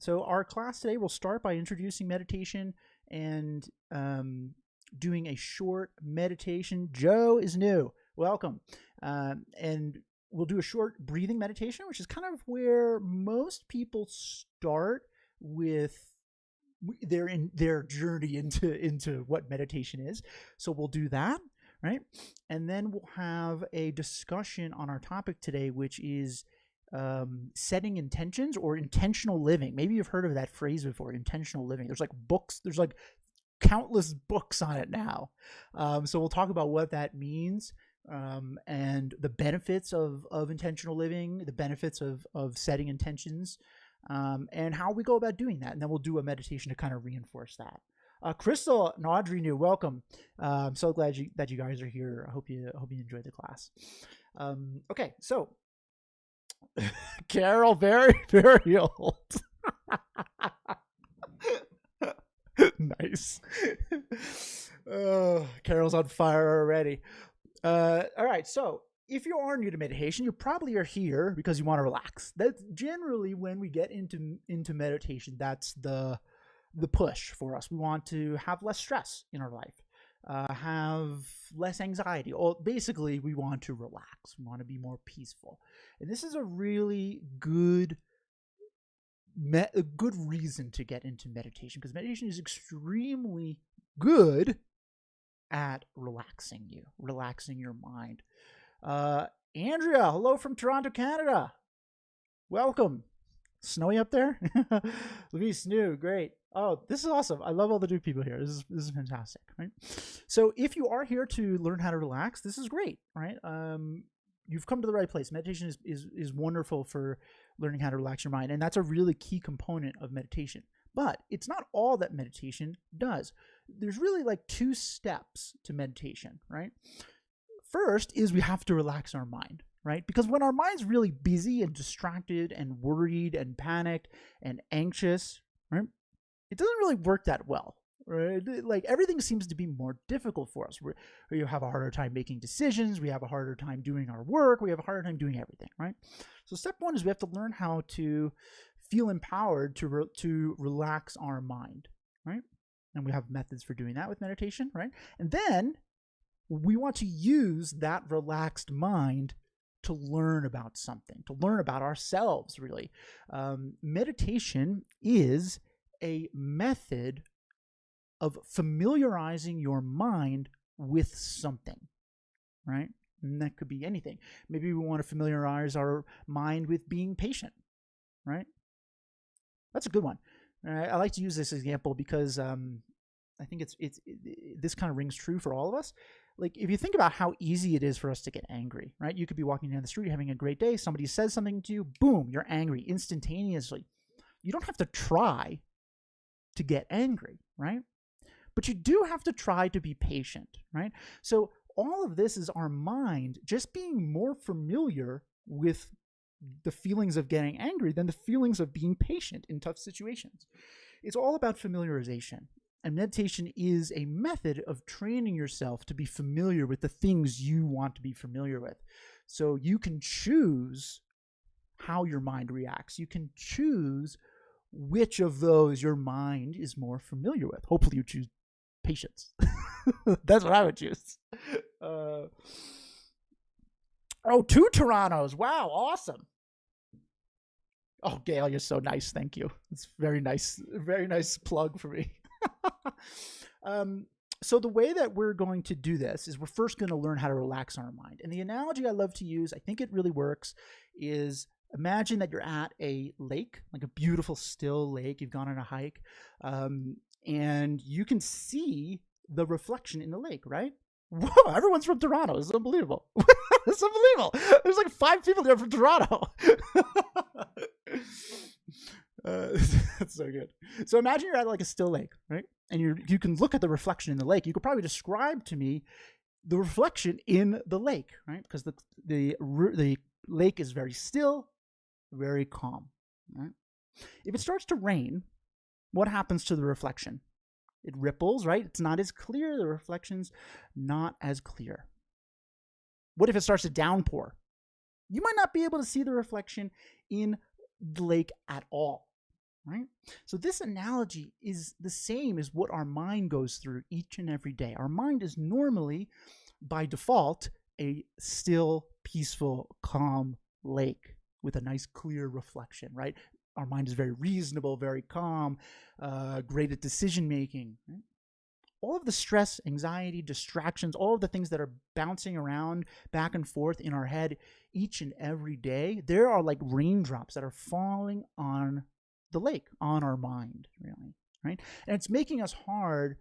So our class today will start by introducing meditation and doing a short meditation. Joe is new. Welcome. And we'll do a short breathing meditation, which is kind of where most people start with their journey into what meditation is. So we'll do that, right? And then we'll have a discussion on our topic today, which is setting intentions or intentional living. Maybe you've heard of that phrase before, intentional living. There's like books, there's like countless books on it now. So we'll talk about what that means, and the benefits of intentional living, the benefits of setting intentions, and how we go about doing that. And then we'll do a meditation to kind of reinforce that. Crystal and Audrey new, welcome. I'm so glad that you guys are here. I hope you enjoyed the class. Okay, so Carol, very, very old. Nice. Carol's on fire already. All right, so if you are new to meditation, you probably are here because you want to relax. That's generally when we get into meditation. That's the push for us. We want to have less stress in our life, have less anxiety. Or basically, we want to relax. We want to be more peaceful. And this is a really good reason to get into meditation, because meditation is extremely good at relaxing your mind. Andrea, hello from Toronto, Canada. Welcome. Snowy up there? Luis, new, great. Oh, this is awesome. I love all the new people here. This is fantastic, right? So if you are here to learn how to relax, this is great, right? You've come to the right place. Meditation is wonderful for learning how to relax your mind, and that's a really key component of meditation. But it's not all that meditation does. There's really like two steps to meditation, right? First is we have to relax our mind, right? Because when our mind's really busy and distracted and worried and panicked and anxious, right, it doesn't really work that well, right? Like everything seems to be more difficult for us. We have a harder time making decisions. We have a harder time doing our work. We have a harder time doing everything, right? So step one is we have to learn how to feel empowered to relax our mind, right? And we have methods for doing that with meditation, right? And then we want to use that relaxed mind to learn about something, to learn about ourselves, really. Meditation is a method of familiarizing your mind with something, right? And that could be anything. Maybe we want to familiarize our mind with being patient, right? That's a good one. I like to use this example because I think this kind of rings true for all of us. Like if you think about how easy it is for us to get angry, right? You could be walking down the street having a great day. Somebody says something to you, boom, you're angry instantaneously. You don't have to try to get angry, right? But you do have to try to be patient, right? So all of this is our mind just being more familiar with the feelings of getting angry than the feelings of being patient in tough situations. It's all about familiarization. And meditation is a method of training yourself to be familiar with the things you want to be familiar with. So you can choose how your mind reacts. You can choose which of those your mind is more familiar with. Hopefully you choose patience. That's what I would choose. Oh, 2 Torontos. Wow, awesome. Oh, Gail, you're so nice. Thank you. It's very nice plug for me. So the way that we're going to do this is we're first going to learn how to relax our mind. And the analogy I love to use, I think it really works, is imagine that you're at a lake, like a beautiful still lake. You've gone on a hike, and you can see the reflection in the lake, right? Whoa, everyone's from Toronto. It's unbelievable. It's unbelievable. There's like 5 people there from Toronto. That's so good. So imagine you're at like a still lake, right? And you can look at the reflection in the lake. You could probably describe to me the reflection in the lake, right? Because the lake is very still, very calm, right? If it starts to rain, what happens to the reflection? It ripples, right? It's not as clear. The reflection's not as clear. What if it starts to downpour? You might not be able to see the reflection in the lake at all. right? So this analogy is the same as what our mind goes through each and every day. Our mind is normally, by default, a still, peaceful, calm lake with a nice clear reflection, right? Our mind is very reasonable, very calm, great at decision making, right? All of the stress, anxiety, distractions, all of the things that are bouncing around back and forth in our head each and every day, there are like raindrops that are falling on the lake, on our mind, really, right? And it's making it hard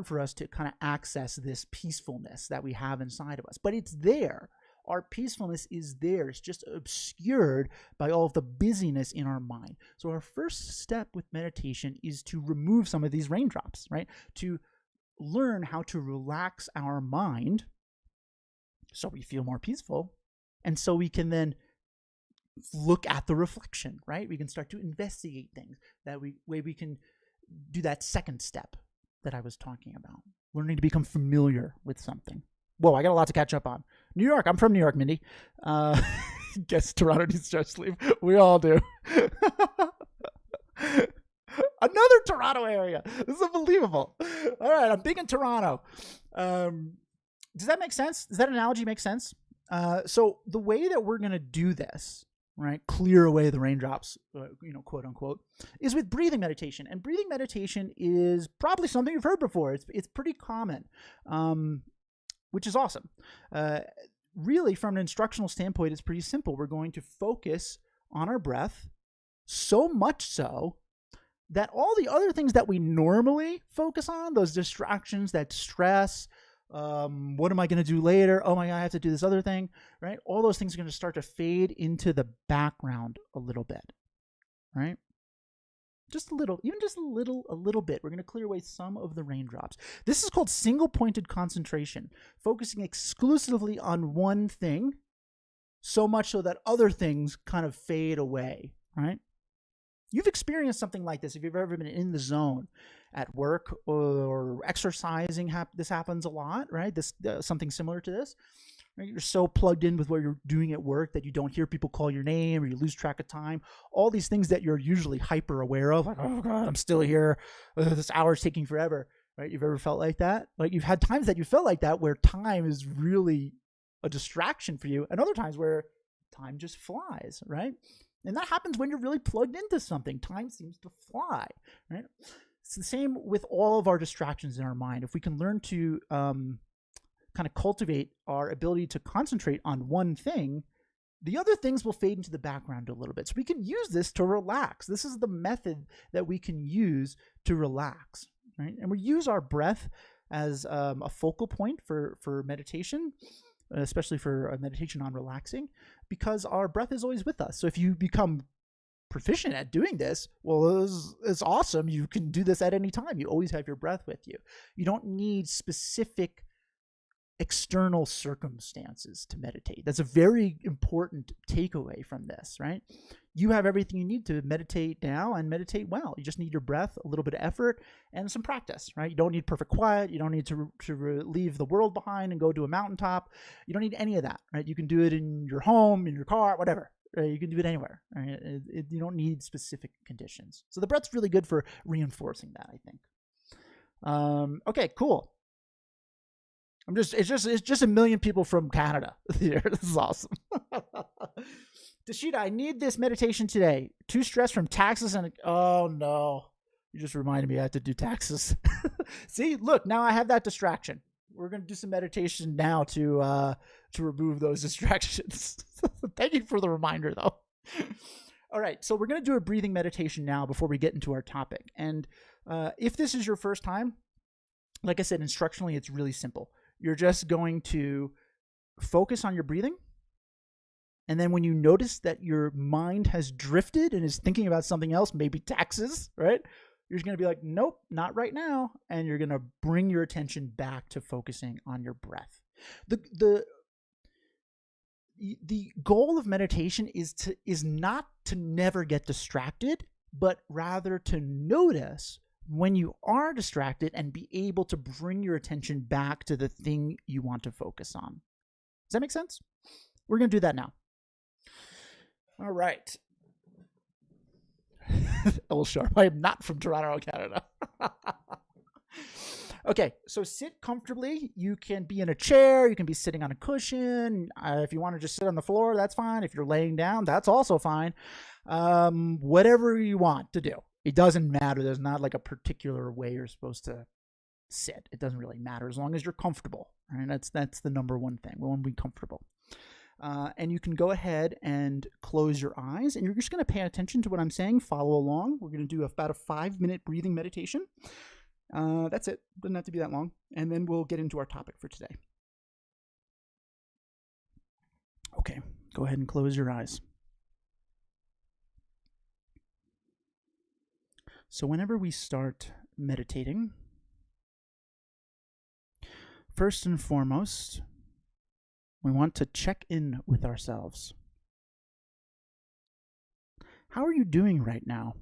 for us to kind of access this peacefulness that we have inside of us. But it's there. Our peacefulness is there. It's just obscured by all of the busyness in our mind. So our first step with meditation is to remove some of these raindrops, right? To learn how to relax our mind so we feel more peaceful. And so we can then look at the reflection, right? We can start to investigate things. That way we can do that second step that I was talking about. Learning to become familiar with something. Whoa, I got a lot to catch up on. New York. I'm from New York, Mindy. Guess Toronto needs stress sleep. We all do. Another Toronto area. This is unbelievable. All right, I'm big in Toronto. Does that make sense? Does that analogy make sense? So the way that we're going to do this, right, clear away the raindrops, quote unquote, is with breathing meditation. And breathing meditation is probably something you've heard before. It's pretty common. Which is awesome. Really, from an instructional standpoint, it's pretty simple. We're going to focus on our breath, so much so that all the other things that we normally focus on, those distractions, that stress, what am I going to do later? Oh my God, I have to do this other thing, right? All those things are going to start to fade into the background a little bit, right? Just a little, even just a little bit. We're going to clear away some of the raindrops. This is called single-pointed concentration, focusing exclusively on one thing, so much so that other things kind of fade away, right? You've experienced something like this if you've ever been in the zone at work or exercising. This happens a lot, right? This something similar to this. You're so plugged in with what you're doing at work that you don't hear people call your name, or you lose track of time. All these things that you're usually hyper aware of, like, oh God, I'm still here. This hour's taking forever, right? You've ever felt like that? Like, you've had times that you felt like that where time is really a distraction for you, and other times where time just flies, right? And that happens when you're really plugged into something. Time seems to fly, right? It's the same with all of our distractions in our mind. If we can learn to kind of cultivate our ability to concentrate on one thing, the other things will fade into the background a little bit. So we can use this to relax. This is the method that we can use to relax, right? And we use our breath as a focal point for meditation, especially for a meditation on relaxing, because our breath is always with us. So if you become proficient at doing this, well, it's awesome. You can do this at any time. You always have your breath with you. You don't need specific external circumstances to meditate. That's a very important takeaway from this, right? You have everything you need to meditate now and meditate well. You just need your breath, a little bit of effort, and some practice, right? You don't need perfect quiet. You don't need to leave the world behind and go to a mountaintop. You don't need any of that, right? You can do it in your home, in your car, whatever. Right? You can do it anywhere. Right? You don't need specific conditions. So the breath's really good for reinforcing that, I think. Okay, cool. It's just a million people from Canada here. This is awesome. Dashita, I need this meditation today. Too stressed from taxes and oh no. You just reminded me I have to do taxes. See, look, now I have that distraction. We're gonna do some meditation now to remove those distractions. Thank you for the reminder though. All right, so we're gonna do a breathing meditation now before we get into our topic. And if this is your first time, like I said, instructionally, it's really simple. You're just going to focus on your breathing. And then when you notice that your mind has drifted and is thinking about something else, maybe taxes, right? You're just going to be like, nope, not right now. And you're going to bring your attention back to focusing on your breath. The goal of meditation is not to never get distracted, but rather to notice when you are distracted and be able to bring your attention back to the thing you want to focus on. Does that make sense? We're going to do that now. All right. L Sharp. I am not from Toronto, Canada. Okay, so sit comfortably. You can be in a chair. You can be sitting on a cushion. If you want to just sit on the floor, that's fine. If you're laying down, that's also fine. Whatever you want to do. It doesn't matter. There's not like a particular way you're supposed to sit. It doesn't really matter as long as you're comfortable. Right? That's the number one thing. We want to be comfortable. And you can go ahead and close your eyes, and you're just going to pay attention to what I'm saying. Follow along. We're going to do about a 5-minute breathing meditation. That's it. Doesn't have to be that long. And then we'll get into our topic for today. Okay, go ahead and close your eyes. So whenever we start meditating, first and foremost, we want to check in with ourselves. How are you doing right now?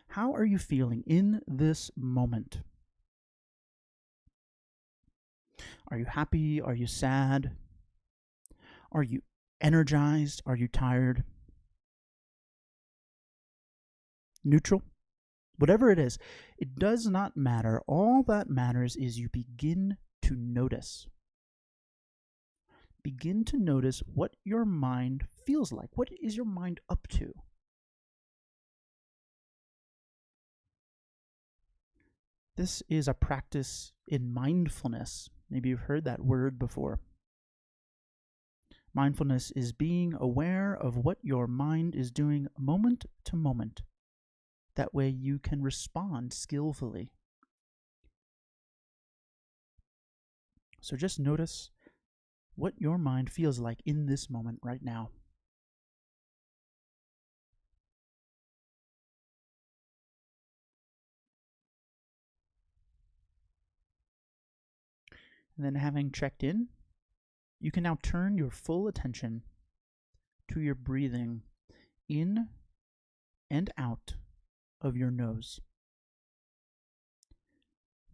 How are you feeling in this moment? Are you happy? Are you sad? Are you energized? Are you tired? Neutral? Whatever it is, it does not matter. All that matters is you begin to notice. Begin to notice what your mind feels like. What is your mind up to? This is a practice in mindfulness. Maybe you've heard that word before. Mindfulness is being aware of what your mind is doing moment to moment. That way you can respond skillfully. So just notice what your mind feels like in this moment right now. And then having checked in, you can now turn your full attention to your breathing in and out of your nose.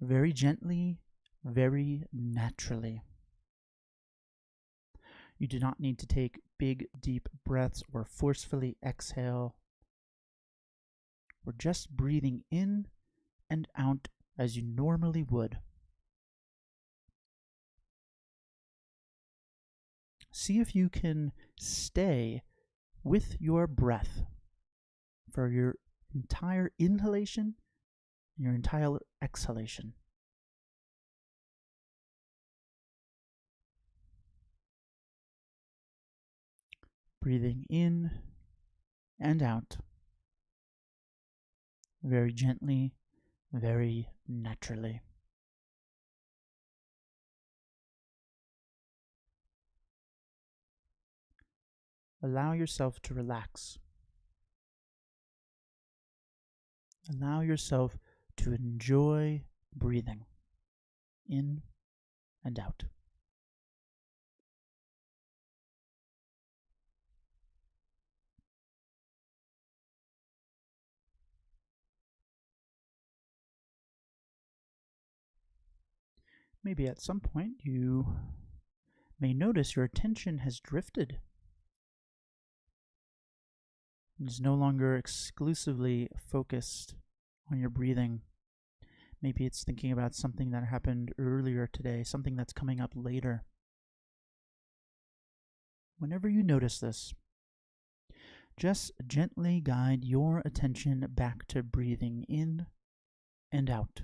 Very gently, very naturally. You do not need to take big, deep breaths or forcefully exhale. We're just breathing in and out as you normally would. See if you can stay with your breath for your entire inhalation and your entire exhalation. Breathing in and out, very gently, very naturally. Allow yourself to relax. Allow yourself to enjoy breathing in and out. Maybe at some point you may notice your attention has drifted. It is no longer exclusively focused on your breathing. Maybe it's thinking about something that happened earlier today, something that's coming up later. Whenever you notice this, just gently guide your attention back to breathing in and out.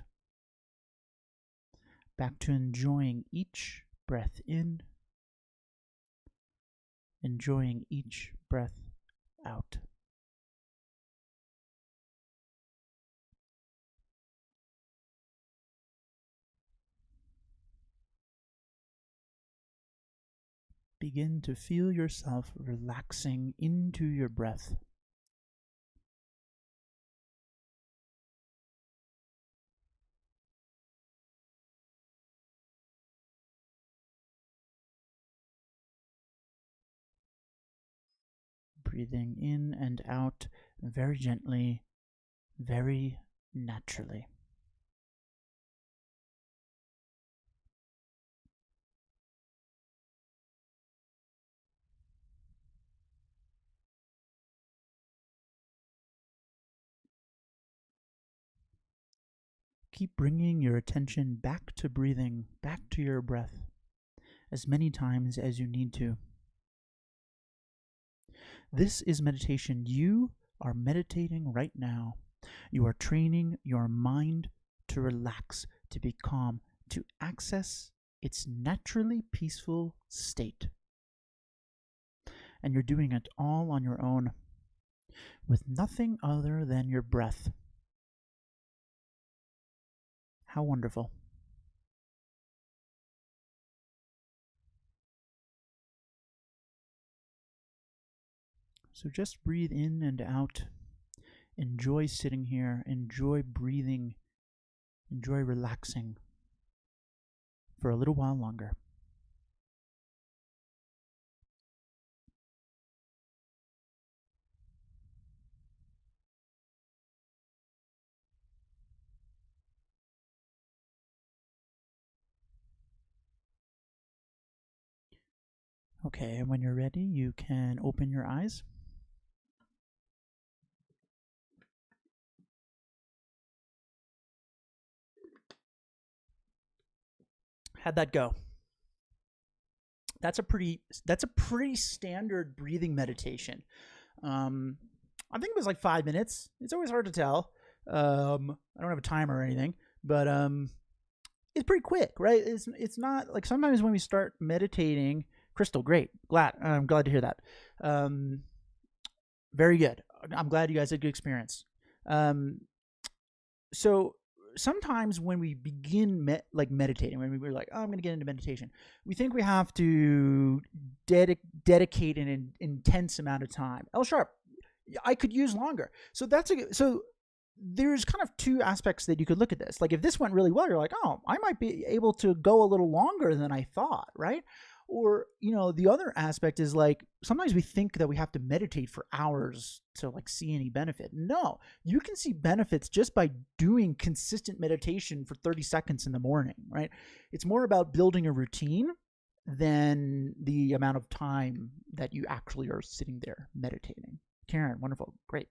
Back to enjoying each breath in, enjoying each breath out. Begin to feel yourself relaxing into your breath. Breathing in and out very gently, very naturally. keep bringing your attention back to breathing, back to your breath, as many times as you need to. This is meditation. You are meditating right now. You are training your mind to relax, to be calm, to access its naturally peaceful state. And you're doing it all on your own, with nothing other than your breath. How wonderful. So just breathe in and out. Enjoy sitting here. Enjoy breathing. Enjoy relaxing for a little while longer. Okay, and when you're ready, you can open your eyes. How'd that go? That's a pretty standard breathing meditation. I think it was like 5 minutes. It's always hard to tell. I don't have a timer or anything, but it's pretty quick, right? It's not like sometimes when we start meditating. Crystal, great. I'm glad to hear that. Very good. I'm glad you guys had a good experience. So sometimes when we begin meditating, when we're like, oh, I'm going to get into meditation, we think we have to dedicate an intense amount of time. L sharp, I could use longer. So there's kind of two aspects that you could look at this. Like if this went really well, you're like, oh, I might be able to go a little longer than I thought, right? Or, the other aspect is like, sometimes we think that we have to meditate for hours to like see any benefit. No, you can see benefits just by doing consistent meditation for 30 seconds in the morning, right? It's more about building a routine than the amount of time that you actually are sitting there meditating. Karen, wonderful. Great.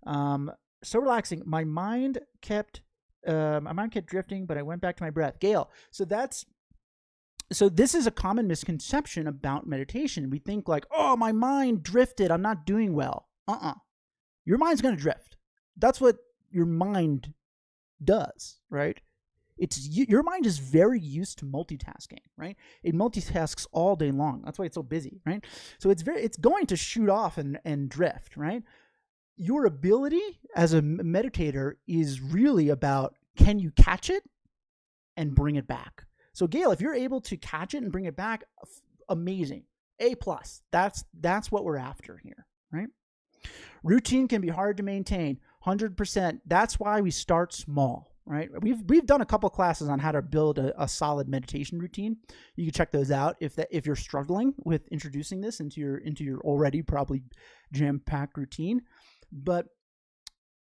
So relaxing. My mind kept drifting, but I went back to my breath. Gail, so this is a common misconception about meditation. We think like, oh, my mind drifted. I'm not doing well. Your mind's going to drift. That's what your mind does, right? Your mind is very used to multitasking, right? It multitasks all day long. That's why it's so busy, right? So it's going to shoot off and drift, right? Your ability as a meditator is really about, can you catch it and bring it back? So Gail, if you're able to catch it and bring it back, amazing. A+. That's what we're after here, right? Routine can be hard to maintain, 100%. That's why we start small, right? We've done a couple classes on how to build a solid meditation routine. You can check those out if you're struggling with introducing this into your already probably jam-packed routine. But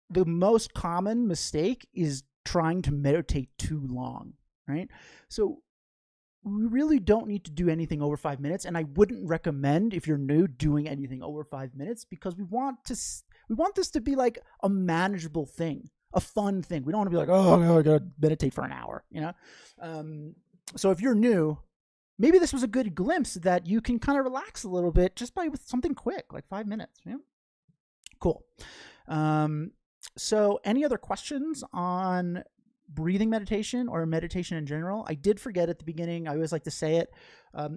the most common mistake is trying to meditate too long, right? So we really don't need to do anything over 5 minutes, and I wouldn't recommend, if you're new, doing anything over 5 minutes, because we want this to be like a manageable thing, a fun thing. We don't want to be like, oh, I gotta meditate for an hour, So if you're new, maybe this was a good glimpse that you can kind of relax a little bit just with something quick, like 5 minutes. Yeah, cool. So any other questions on breathing meditation or meditation in general? I did forget at the beginning. I always like to say it.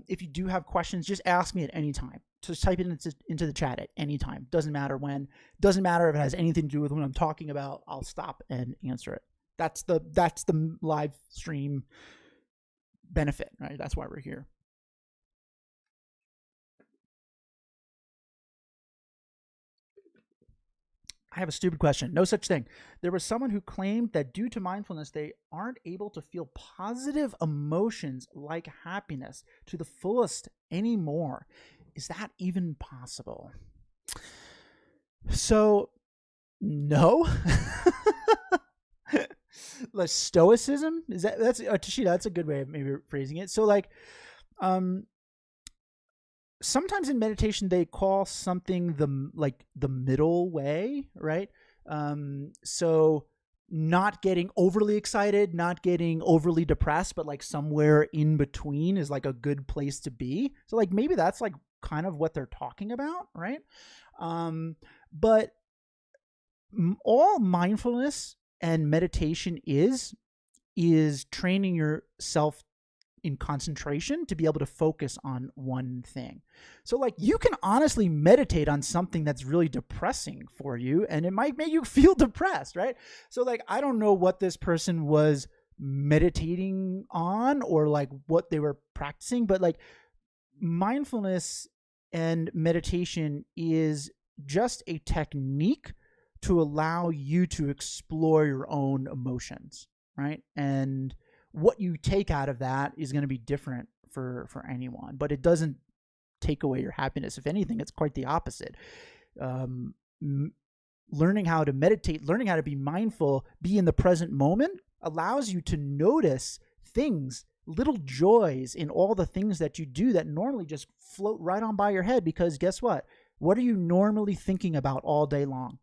If you do have questions, just ask me at any time. Just type it into the chat at any time. Doesn't matter when. Doesn't matter if it has anything to do with what I'm talking about. I'll stop and answer it. That's the live stream benefit, right? That's why we're here. I have a stupid question. No such thing. There was someone who claimed that due to mindfulness, they aren't able to feel positive emotions like happiness to the fullest anymore. Is that even possible? So, no. Like stoicism? That's Tashida, that's a good way of maybe phrasing it. So like, sometimes in meditation they call something the middle way, right? So not getting overly excited, not getting overly depressed, but like somewhere in between is like a good place to be. So like maybe that's like kind of what they're talking about, right? But all mindfulness and meditation is training yourself in concentration to be able to focus on one thing. So like you can honestly meditate on something that's really depressing for you, and it might make you feel depressed, right? So like I don't know what this person was meditating on or like what they were practicing, but like mindfulness and meditation is just a technique to allow you to explore your own emotions, right? And what you take out of that is going to be different for anyone, but it doesn't take away your happiness. If anything, it's quite the opposite. Learning how to meditate, learning how to be mindful, be in the present moment allows you to notice things, little joys in all the things that you do that normally just float right on by your head, because guess what? What are you normally thinking about all day long?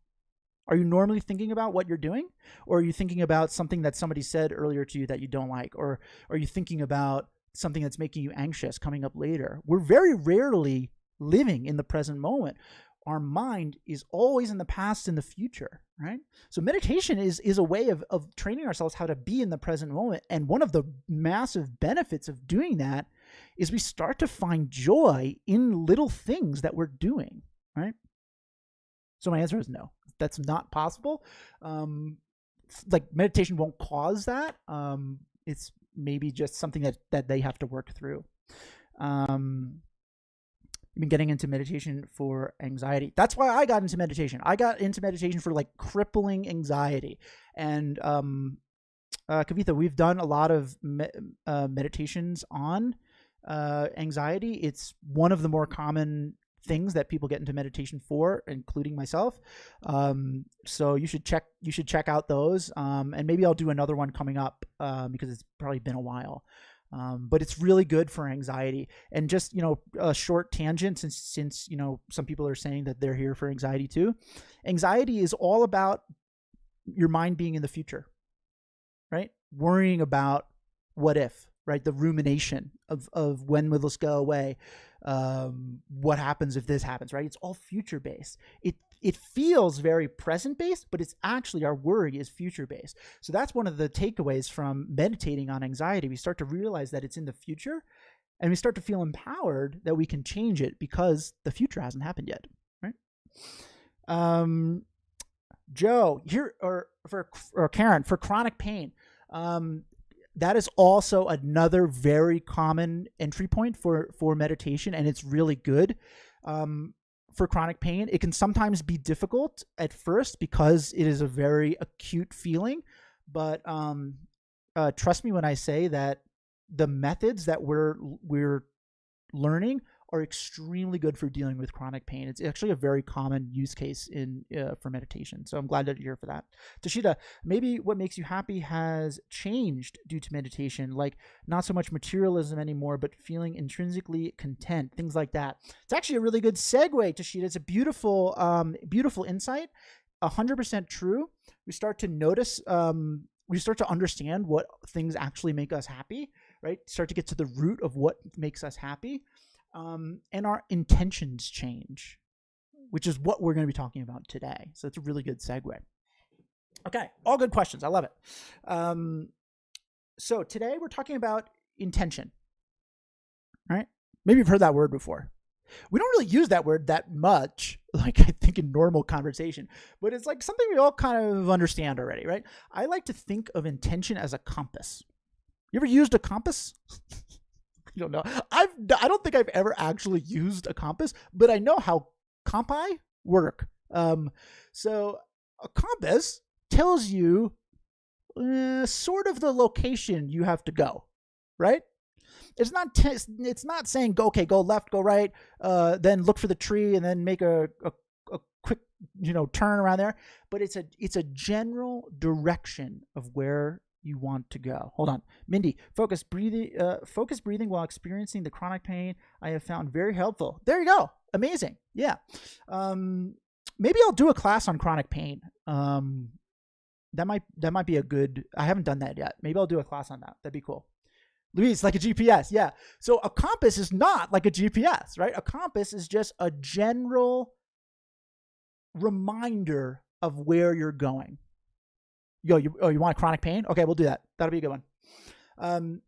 Are you normally thinking about what you're doing? Or are you thinking about something that somebody said earlier to you that you don't like? Or are you thinking about something that's making you anxious coming up later? We're very rarely living in the present moment. Our mind is always in the past and the future, right? So meditation is a way of training ourselves how to be in the present moment. And one of the massive benefits of doing that is we start to find joy in little things that we're doing, right? So my answer is no. That's not possible. Like meditation won't cause that. It's maybe just something that they have to work through. I've been getting into meditation for anxiety. That's why I got into meditation. I got into meditation for like crippling anxiety. And Kavitha, we've done a lot of meditations on anxiety. It's one of the more common things that people get into meditation for, including myself. So you should check out those. And maybe I'll do another one coming up because it's probably been a while. But it's really good for anxiety. And just, a short tangent, since some people are saying that they're here for anxiety too. Anxiety is all about your mind being in the future, right? Worrying about what if, right? The rumination of when will this go away? What happens if this happens, right? It's all future based. It feels very present based, but it's actually, our worry is future based. So that's one of the takeaways from meditating on anxiety. We start to realize that it's in the future, and we start to feel empowered that we can change it because the future hasn't happened yet, right? Joe, here, or Karen, for chronic pain, that is also another very common entry point for meditation, and it's really good. For chronic pain, it can sometimes be difficult at first because it is a very acute feeling, but trust me when I say that the methods that we're learning are extremely good for dealing with chronic pain. It's actually a very common use case for meditation. So I'm glad that you're here for that. Toshida, maybe what makes you happy has changed due to meditation, like not so much materialism anymore, but feeling intrinsically content, things like that. It's actually a really good segue, Toshida. It's a beautiful, beautiful insight. 100% true. We start to notice, we start to understand what things actually make us happy, right? Start to get to the root of what makes us happy. And our intentions change, which is what we're going to be talking about today. So it's a really good segue. Okay, all good questions. I love it. So today we're talking about intention, right? Maybe you've heard that word before. We don't really use that word that much, like I think in normal conversation, but it's like something we all kind of understand already, right? I like to think of intention as a compass. You ever used a compass? I don't know. I don't think I've ever actually used a compass, but I know how compi work. So a compass tells you sort of the location you have to go, right? It's not saying go left, go right, then look for the tree and then make a quick turn around there. But it's a general direction of where you want to go. Hold on, Mindy. Focus breathing while experiencing the chronic pain I have found very helpful. There you go. Amazing. Yeah. Maybe I'll do a class on chronic pain. That might be a good. I haven't done that yet. Maybe I'll do a class on that. That'd be cool. Luis, like a GPS, yeah. So a compass is not like a GPS, right? A compass is just a general reminder of where you're going. You want chronic pain? Okay, we'll do that. That'll be a good one.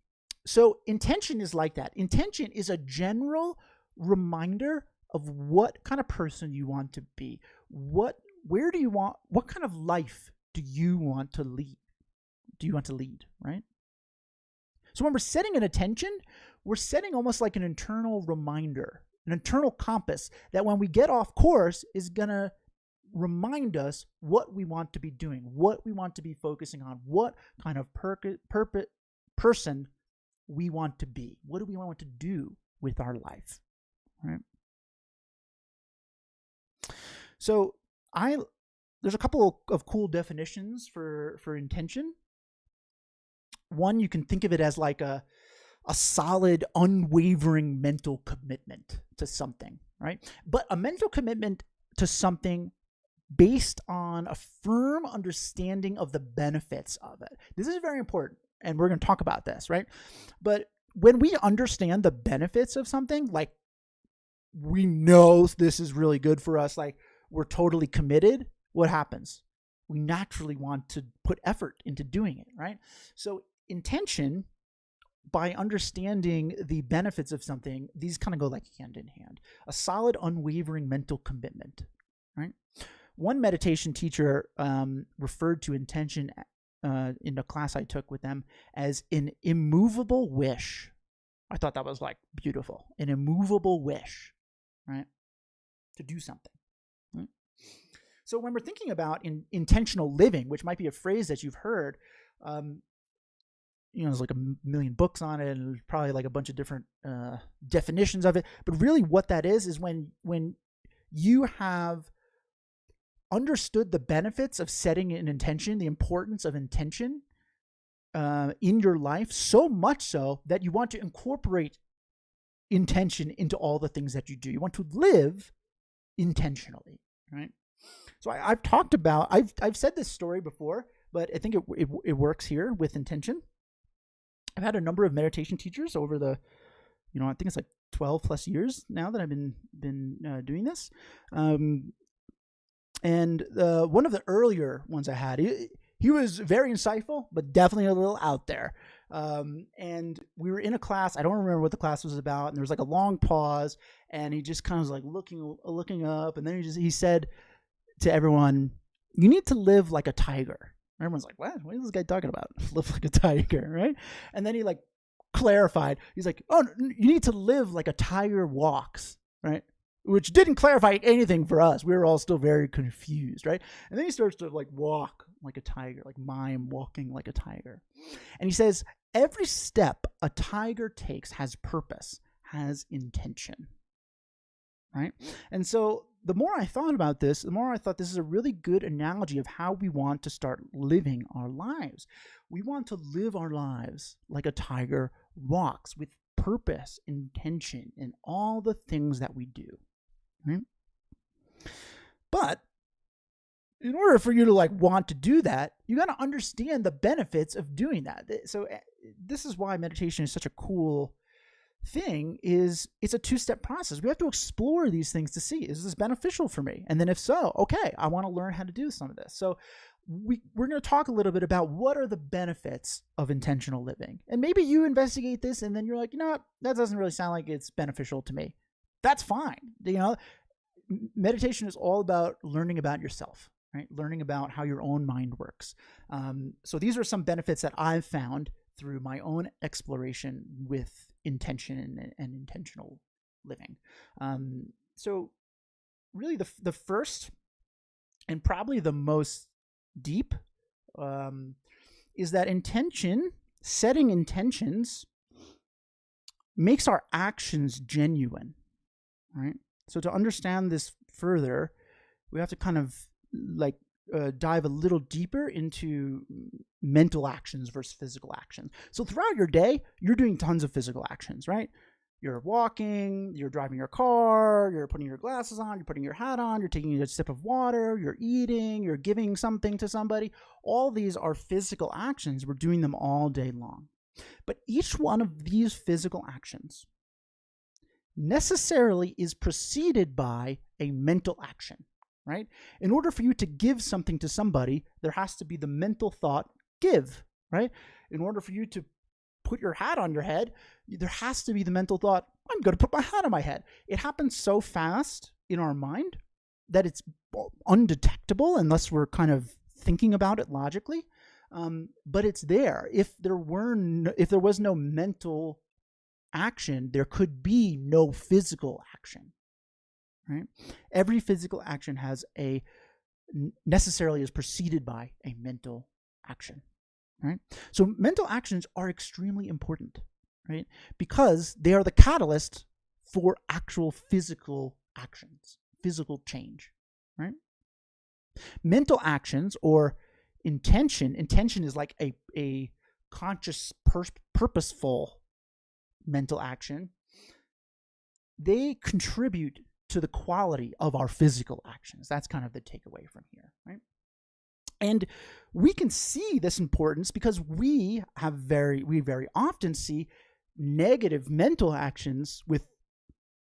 So intention is like that. Intention is a general reminder of what kind of person you want to be. What kind of life do you want to lead? Right? So when we're setting an intention, we're setting almost like an internal reminder, an internal compass that when we get off course is going to remind us what we want to be doing, what we want to be focusing on, what kind of person we want to be. What do we want to do with our life, right? So there's a couple of cool definitions for intention. One, you can think of it as like a solid, unwavering mental commitment to something, right? But a mental commitment to something based on a firm understanding of the benefits of it. This is very important, and we're going to talk about this, right? But when we understand the benefits of something, like we know this is really good for us, like we're totally committed, what happens? We naturally want to put effort into doing it, right? So intention, by understanding the benefits of something, these kind of go like hand in hand. A solid, unwavering mental commitment, right? One meditation teacher referred to intention in a class I took with them as an immovable wish. I thought that was like beautiful. An immovable wish, right? To do something. Right? So when we're thinking about intentional living, which might be a phrase that you've heard, there's like a million books on it, and there's probably like a bunch of different definitions of it. But really what that is when you have understood the benefits of setting an intention, the importance of intention in your life, so much so that you want to incorporate intention into all the things that you do. You want to live intentionally, right? So I've talked about, I've said this story before, but I think it works here with intention. I've had a number of meditation teachers over the, I think it's like 12 plus years now that I've been doing this. And one of the earlier ones I had, he was very insightful, but definitely a little out there. And we were in a class. I don't remember what the class was about. And there was like a long pause, and he just kind of was like looking up. And then he said to everyone, "You need to live like a tiger." And everyone's like, what is this guy talking about? Live like a tiger, right? And then he like clarified. He's like, "Oh, you need to live like a tiger walks," right? Which didn't clarify anything for us. We were all still very confused, right? And then he starts to like walk like a tiger, like mime walking like a tiger. And he says, every step a tiger takes has purpose, has intention, right? And so the more I thought about this, the more I thought this is a really good analogy of how we want to start living our lives. We want to live our lives like a tiger walks, with purpose, intention, in all the things that we do. Right? But in order for you to like want to do that, you got to understand the benefits of doing that. So this is why meditation is such a cool thing. Is it's a two-step process. We have to explore these things to see, is this beneficial for me? And then if so, okay, I want to learn how to do some of this. So we're going to talk a little bit about what are the benefits of intentional living. And maybe you investigate this and then you're like, that doesn't really sound like it's beneficial to me. That's fine. Meditation is all about learning about yourself, right? Learning about how your own mind works. So these are some benefits that I've found through my own exploration with intention and intentional living. So really the first and probably the most deep is that setting intentions makes our actions genuine, right? So to understand this further, we have to kind of like dive a little deeper into mental actions versus physical actions. So throughout your day, you're doing tons of physical actions, right? You're walking, you're driving your car, you're putting your glasses on, you're putting your hat on, you're taking a sip of water, you're eating, you're giving something to somebody. All these are physical actions. We're doing them all day long. But each one of these physical actions necessarily is preceded by a mental action, right? In order for you to give something to somebody, there has to be the mental thought, give, right? In order for you to put your hat on your head, there has to be the mental thought, I'm going to put my hat on my head. It happens so fast in our mind that it's undetectable unless we're kind of thinking about it logically. But it's there. If there was no mental action, there could be no physical action, right? Every physical action necessarily is preceded by a mental action. Right? So mental actions are extremely important, right? Because they are the catalyst for actual physical actions, physical change, right? Mental actions or intention is like a conscious, purposeful mental action. They contribute to the quality of our physical actions. That's kind of the takeaway from here, right? And we can see this importance because we very often see negative mental actions with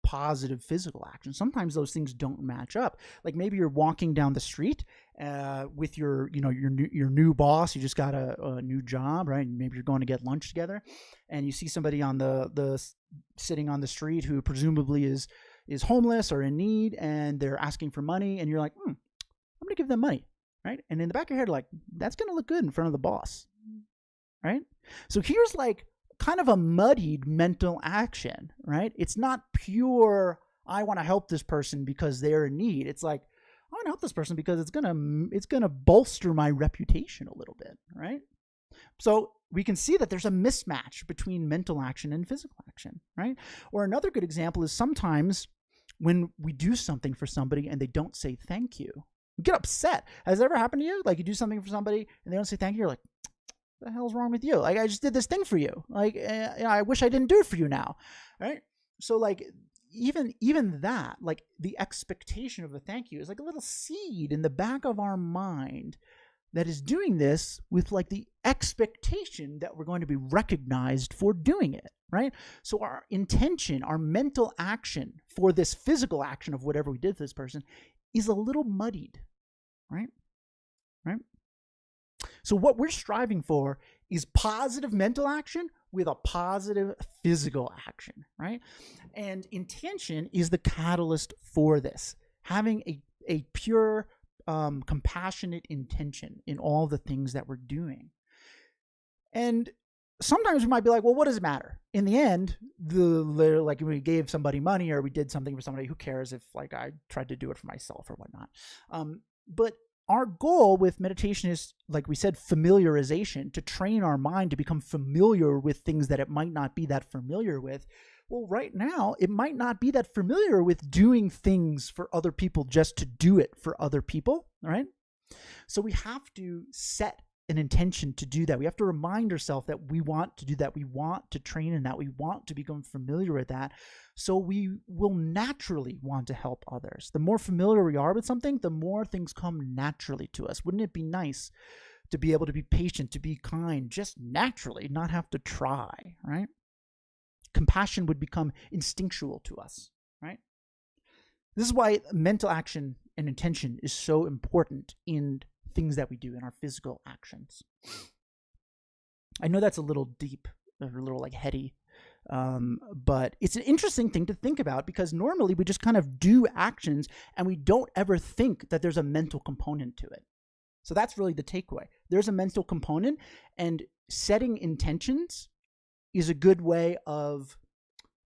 positive physical actions. Sometimes those things don't match up. Like maybe you're walking down the street with your new boss. You just got a new job, right? And maybe you're going to get lunch together, and you see somebody on the sitting on the street who presumably is homeless or in need, and they're asking for money, and you're like, I'm going to give them money. Right? And in the back of your head, like, that's going to look good in front of the boss. Right? So here's like kind of a muddied mental action, right? It's not pure, I want to help this person because they're in need. It's like, I want to help this person because it's going to bolster my reputation a little bit, right? So we can see that there's a mismatch between mental action and physical action, right? Or another good example is sometimes when we do something for somebody and they don't say thank you, get upset. Has it ever happened to you? Like you do something for somebody and they don't say thank you. You're like, what the hell's wrong with you? Like I just did this thing for you. Like I wish I didn't do it for you now. Right? So like even that, like the expectation of a thank you is like a little seed in the back of our mind that is doing this with like the expectation that we're going to be recognized for doing it. Right? So our intention, our mental action for this physical action of whatever we did for this person is a little muddied. Right? So what we're striving for is positive mental action with a positive physical action, right? And intention is the catalyst for this. Having a pure, compassionate intention in all the things that we're doing. And sometimes we might be like, well, what does it matter? In the end, like we gave somebody money or we did something for somebody, who cares if like I tried to do it for myself or whatnot. But our goal with meditation is, like we said, familiarization, to train our mind to become familiar with things that it might not be that familiar with. Well, right now, it might not be that familiar with doing things for other people just to do it for other people, right? So we have to set an intention to do that. We have to remind ourselves that we want to do that. We want to train in that. We want to become familiar with that. So we will naturally want to help others. The more familiar we are with something, the more things come naturally to us. Wouldn't it be nice to be able to be patient, to be kind, just naturally, not have to try, right? Compassion would become instinctual to us, right? This is why mental action and intention is so important in things that we do in our physical actions. I know that's a little deep, a little like heady, but it's an interesting thing to think about, because normally we just kind of do actions and we don't ever think that there's a mental component to it. So that's really the takeaway. There's a mental component, and setting intentions is a good way of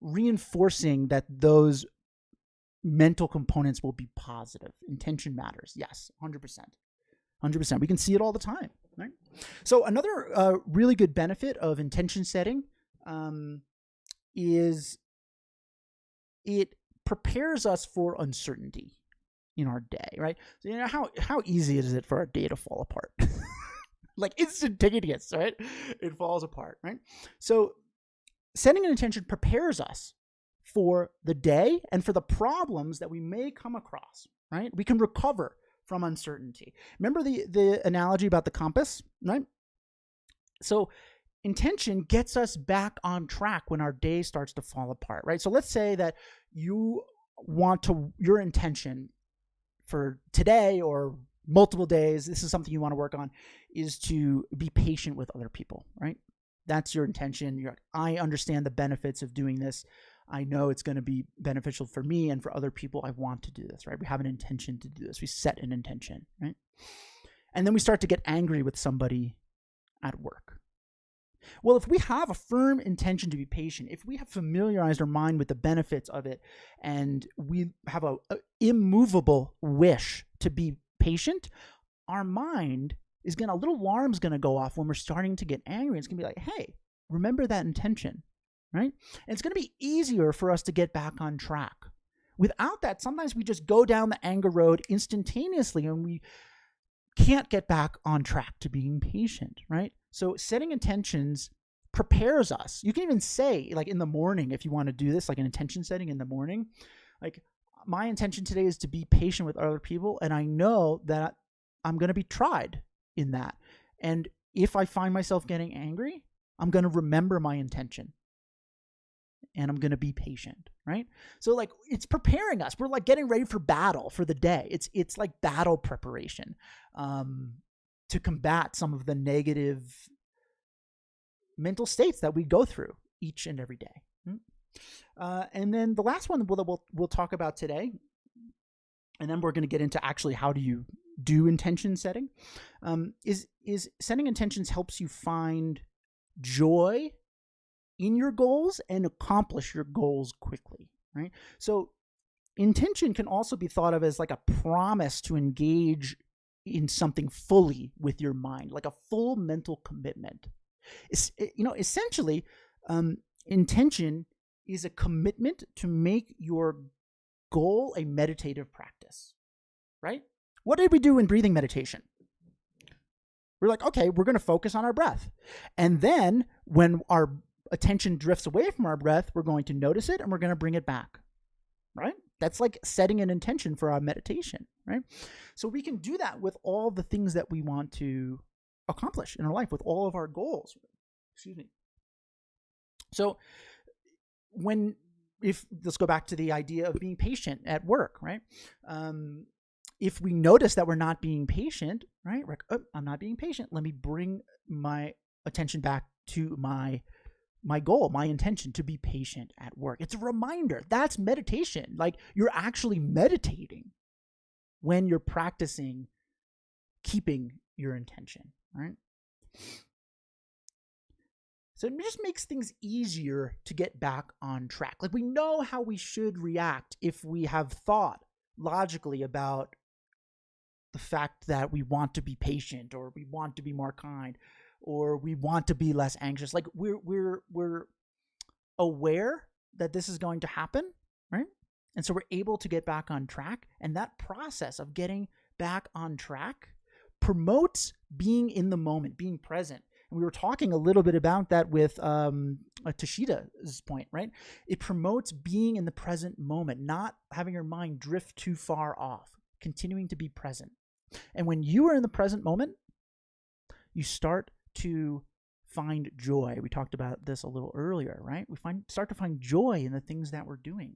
reinforcing that those mental components will be positive. Intention matters. Yes, 100%. 100%. We can see it all the time, right? So another really good benefit of intention setting is it prepares us for uncertainty in our day, right? So you know how easy is it for our day to fall apart? Like instantaneous, right? It falls apart, right? So setting an intention prepares us for the day and for the problems that we may come across, right? We can recover from uncertainty. Remember the analogy about the compass, right? So intention gets us back on track when our day starts to fall apart, right? So let's say that your intention for today or multiple days, this is something you want to work on, is to be patient with other people, right? That's your intention. I understand the benefits of doing this. I know it's going to be beneficial for me and for other people. I want to do this, right? We have an intention to do this. We set an intention, right? And then we start to get angry with somebody at work. Well, if we have a firm intention to be patient, if we have familiarized our mind with the benefits of it, and we have a immovable wish to be patient, our mind is a little alarm's going to go off when we're starting to get angry. It's going to be like, hey, remember that intention, right? And it's going to be easier for us to get back on track. Without that, sometimes we just go down the anger road instantaneously and we can't get back on track to being patient, right? So setting intentions prepares us. You can even say, like in the morning, if you want to do this, like an intention setting in the morning, like my intention today is to be patient with other people, and I know that I'm going to be tried in that. And if I find myself getting angry, I'm going to remember my intention and I'm going to be patient, right? So like it's preparing us. We're like getting ready for battle for the day. It's like battle preparation to combat some of the negative mental states that we go through each and every day. And then the last one we'll talk about today, and then we're going to get into actually how do you do intention setting, is setting intentions helps you find joy in your goals and accomplish your goals quickly, right? So intention can also be thought of as like a promise to engage in something fully with your mind, like a full mental commitment. Essentially, intention is a commitment to make your goal a meditative practice, right? What did we do in breathing meditation? We're like, okay, we're going to focus on our breath. And then when our attention drifts away from our breath, we're going to notice it and we're going to bring it back, right? That's like setting an intention for our meditation, right? So we can do that with all the things that we want to accomplish in our life, with all of our goals. Excuse me. So let's go back to the idea of being patient at work, right? If we notice that we're not being patient, right? We're like, oh, I'm not being patient. Let me bring my attention back to my goal, my intention to be patient at work. It's a reminder. That's meditation. Like you're actually meditating when you're practicing keeping your intention, right? So it just makes things easier to get back on track. Like we know how we should react if we have thought logically about the fact that we want to be patient, or we want to be more kind, or we want to be less anxious. Like we're aware that this is going to happen, right? And so we're able to get back on track. And that process of getting back on track promotes being in the moment, being present. And we were talking a little bit about that with Toshida's point, right? It promotes being in the present moment, not having your mind drift too far off, continuing to be present. And when you are in the present moment, you start to find joy. We talked about this a little earlier, right? We start to find joy in the things that we're doing.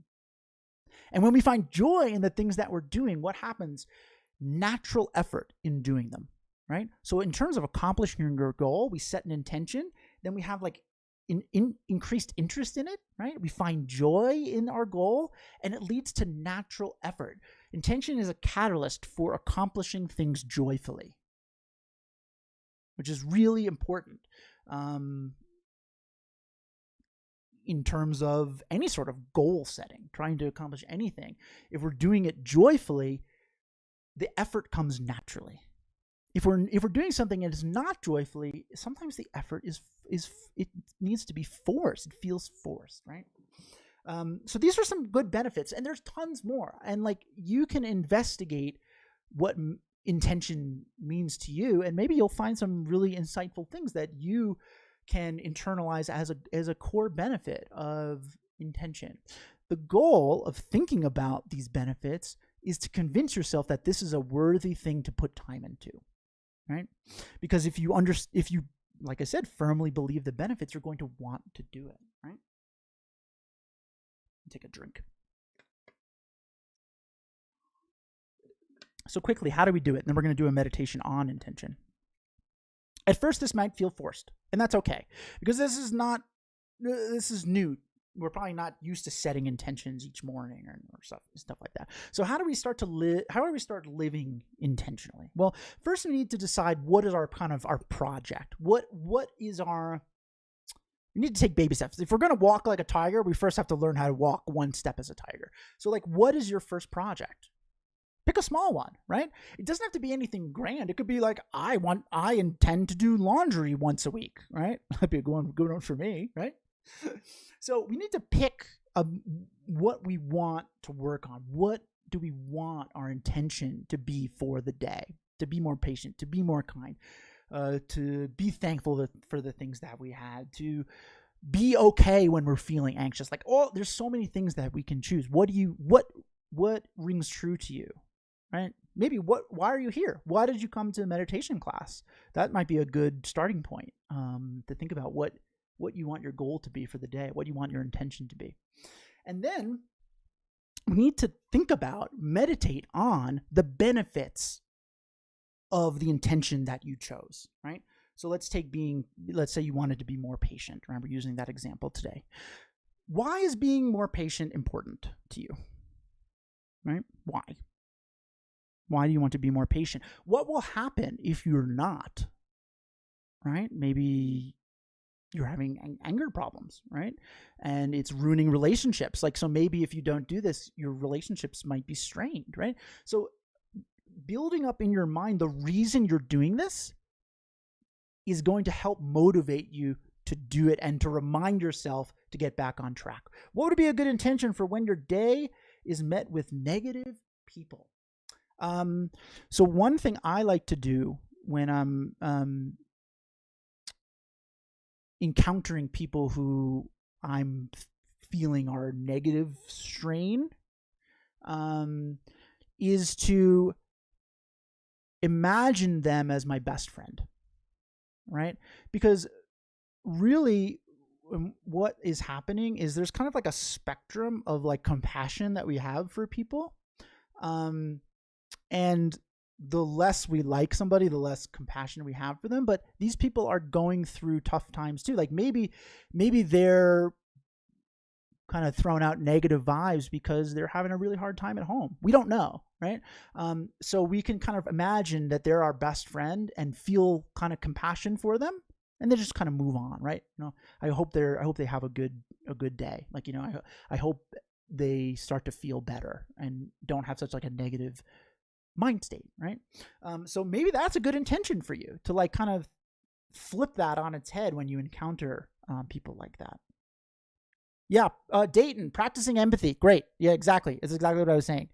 And when we find joy in the things that we're doing, what happens? Natural effort in doing them, right? So in terms of accomplishing your goal, we set an intention, then we have like increased interest in it, right? We find joy in our goal, and it leads to natural effort. Intention is a catalyst for accomplishing things joyfully, which is really important in terms of any sort of goal setting, trying to accomplish anything. If we're doing it joyfully, the effort comes naturally. If we're doing something and it's not joyfully, sometimes the effort it needs to be forced. It feels forced, right? So these are some good benefits, and there's tons more. And like you can investigate what intention means to you, and maybe you'll find some really insightful things that you can internalize as a core benefit of intention. the goal of thinking about these benefits is to convince yourself that this is a worthy thing to put time into, right? Because if you, like I said, firmly believe the benefits, you're going to want to do it, right? Take a drink. So quickly, how do we do it? And then we're going to do a meditation on intention. At first, this might feel forced, and that's okay, because this is new. We're probably not used to setting intentions each morning or stuff like that. So how do we start to live? How do we start living intentionally? Well, first we need to decide what is our project. What is our? We need to take baby steps. If we're going to walk like a tiger, we first have to learn how to walk one step as a tiger. So like, what is your first project? Pick a small one, right? It doesn't have to be anything grand. It could be like, I intend to do laundry once a week, right? That'd be a good one for me, right? So we need to pick what we want to work on. What do we want our intention to be for the day? To be more patient, to be more kind, to be thankful for the things that we had, to be okay when we're feeling anxious. Like, there's so many things that we can choose. What rings true to you? Right? Maybe why are you here? Why did you come to a meditation class? That might be a good starting point to think about what you want your goal to be for the day, what you want your intention to be. And then we need to meditate on the benefits of the intention that you chose, right? So let's say you wanted to be more patient. Remember using that example today. Why is being more patient important to you? Right? Why? Why do you want to be more patient? What will happen if you're not? Right? Maybe you're having anger problems, right? And it's ruining relationships. So maybe if you don't do this, your relationships might be strained, right? So building up in your mind the reason you're doing this is going to help motivate you to do it and to remind yourself to get back on track. What would be a good intention for when your day is met with negative people? So one thing I like to do when I'm encountering people who I'm feeling are negative strain, is to imagine them as my best friend, right? Because really what is happening is there's kind of like a spectrum of like compassion that we have for people. And the less we like somebody, the less compassion we have for them. But these people are going through tough times too. Like maybe they're kind of throwing out negative vibes because they're having a really hard time at home. We don't know, right? So we can kind of imagine that they're our best friend and feel kind of compassion for them, and then just kind of move on, right? I hope they have a good day. Like, I hope they start to feel better and don't have such like a negative mind state, right? So maybe that's a good intention for you to like kind of flip that on its head when you encounter people like that. Yeah, Dayton, practicing empathy. Great. Yeah, exactly. It's exactly what I was saying.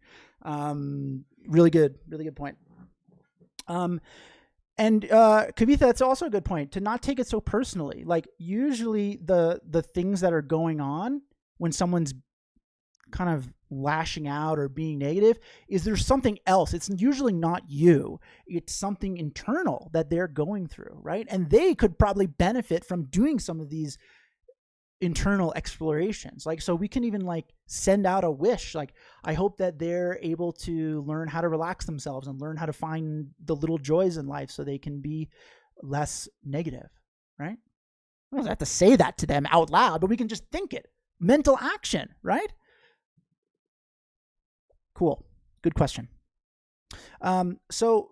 Really good point. And Kavitha, that's also a good point, to not take it so personally. Like usually the things that are going on when someone's kind of lashing out or being negative is there's something else. It's usually not you. It's something internal that they're going through, right? And they could probably benefit from doing some of these internal explorations. Like, so we can even like send out a wish. Like, I hope that they're able to learn how to relax themselves and learn how to find the little joys in life so they can be less negative, right? We don't have to say that to them out loud, but we can just think it. Mental action, right? Cool. Good question. So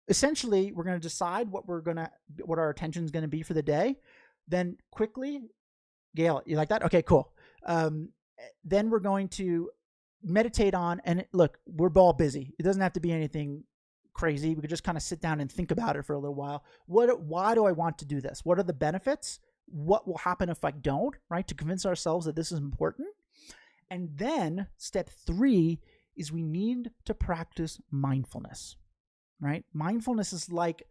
essentially we're going to decide what our attention is going to be for the day. Then quickly, Gail, you like that? Okay, cool. Then we're going to meditate on, and look, we're all busy. It doesn't have to be anything crazy. We could just kind of sit down and think about it for a little while. Why do I want to do this? What are the benefits? What will happen if I don't, right? To convince ourselves that this is important. And then step 3 is we need to practice mindfulness, right? Mindfulness is like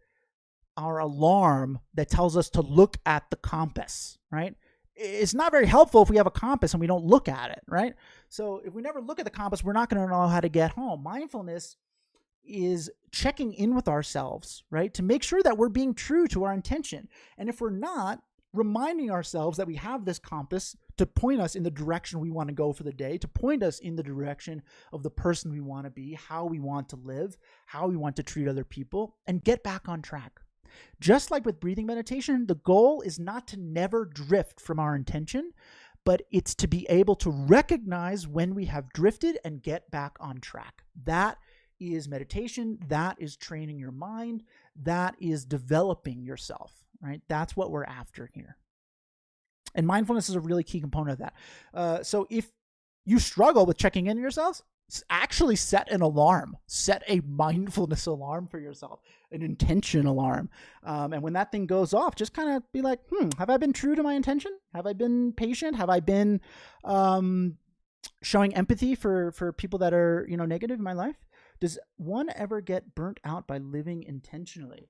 our alarm that tells us to look at the compass, right? it's not very helpful if we have a compass and we don't look at it, right? So if we never look at the compass, we're not going to know how to get home. Mindfulness is checking in with ourselves, right? To make sure that we're being true to our intention. And if we're not, reminding ourselves that we have this compass to point us in the direction we want to go for the day, to point us in the direction of the person we want to be, how we want to live, how we want to treat other people, and get back on track. Just like with breathing meditation, the goal is not to never drift from our intention, but it's to be able to recognize when we have drifted and get back on track. That is meditation. That is training your mind. That is developing yourself, right? That's what we're after here. And mindfulness is a really key component of that. So if you struggle with checking in yourselves, actually set an alarm. Set a mindfulness alarm for yourself, an intention alarm. And when that thing goes off, just kind of be like, have I been true to my intention? Have I been patient? Have I been showing empathy for people that are, negative in my life? Does one ever get burnt out by living intentionally?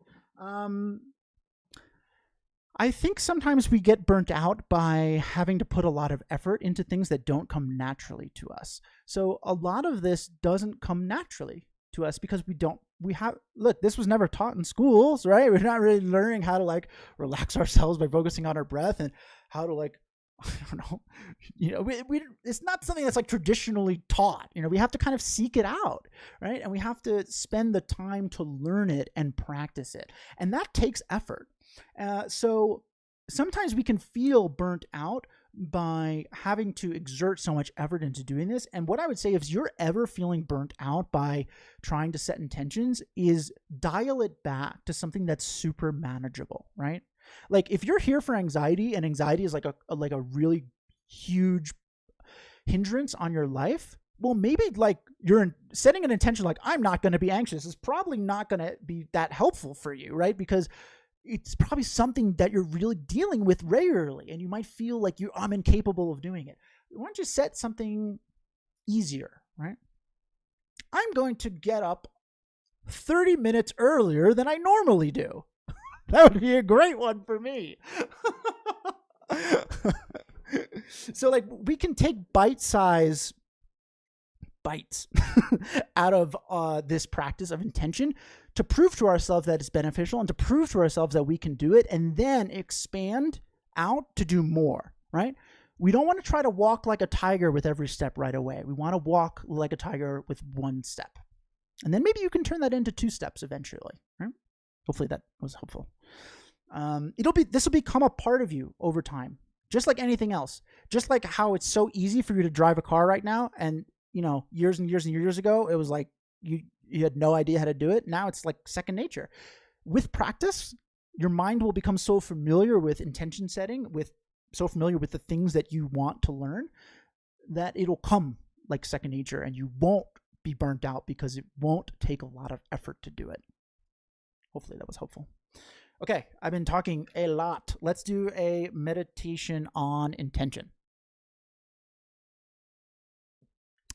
I think sometimes we get burnt out by having to put a lot of effort into things that don't come naturally to us. So a lot of this doesn't come naturally to us because this was never taught in schools, right? We're not really learning how to relax ourselves by focusing on our breath and how to I don't know, it's not something that's traditionally taught. We have to kind of seek it out, right? And we have to spend the time to learn it and practice it. And that takes effort. So sometimes we can feel burnt out by having to exert so much effort into doing this. And what I would say, if you're ever feeling burnt out by trying to set intentions, is dial it back to something that's super manageable, right? If you're here for anxiety, and anxiety is like a really huge hindrance on your life, well, maybe you're setting an intention I'm not going to be anxious is probably not going to be that helpful for you, right? Because it's probably something that you're really dealing with regularly, and you might feel like I'm incapable of doing it. Why don't you set something easier, right? I'm going to get up 30 minutes earlier than I normally do. That would be a great one for me. So we can take bite-size bites out of this practice of intention to prove to ourselves that it's beneficial and to prove to ourselves that we can do it, and then expand out to do more, right? We don't want to try to walk like a tiger with every step right away. We want to walk like a tiger with one step. And then maybe you can turn that into 2 steps eventually, right? Hopefully that was helpful. This will become a part of you over time, just like anything else. Just like how it's so easy for you to drive a car right now, and years and years and years ago, it was you had no idea how to do it. Now it's second nature. With practice, your mind will become so familiar with intention setting, so familiar with the things that you want to learn, that it'll come like second nature, and you won't be burnt out because it won't take a lot of effort to do it. Hopefully that was helpful. Okay, I've been talking a lot. Let's do a meditation on intention.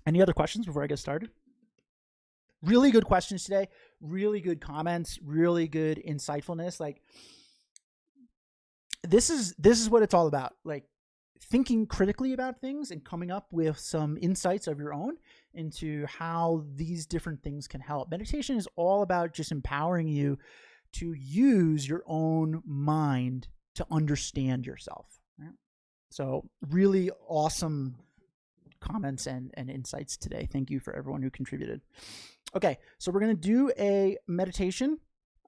Any other questions before I get started? Really good questions today. Really good comments. Really good insightfulness. This is what it's all about. Thinking critically about things and coming up with some insights of your own into how these different things can help. Meditation is all about just empowering you to use your own mind to understand yourself. Right? So really awesome comments and insights today. Thank you for everyone who contributed. Okay, so we're going to do a meditation.